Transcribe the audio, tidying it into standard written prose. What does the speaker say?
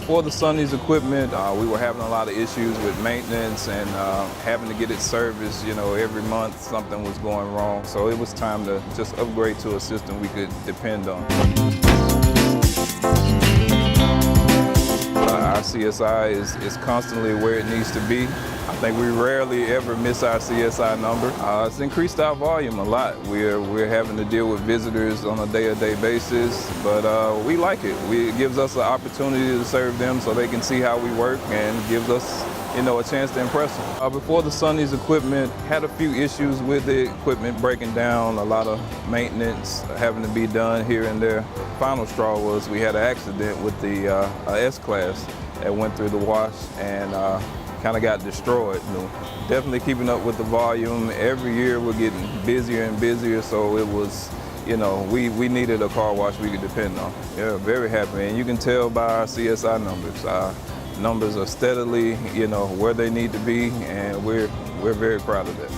Before the Sonny's equipment, we were having a lot of issues with maintenance and having to get it serviced. Every month something was going wrong. So it was time to just upgrade to a system we could depend on. Our CSI is constantly where it needs to be. I think we rarely ever miss our CSI number. It's increased our volume a lot. We're having to deal with visitors on a day-to-day basis, but we like it. It gives us an opportunity to serve them so they can see how we work and gives us a chance to impress them. Before the Sonny's equipment, had a few issues with the equipment breaking down, a lot of maintenance having to be done here and there. Final straw was we had an accident with the S-Class that went through the wash and kind of got destroyed. Definitely keeping up with the volume. Every year we're getting busier and busier, so it was, we needed a car wash we could depend on. Yeah, very happy, and you can tell by our CSI numbers. Our numbers are steadily, where they need to be, and we're very proud of that.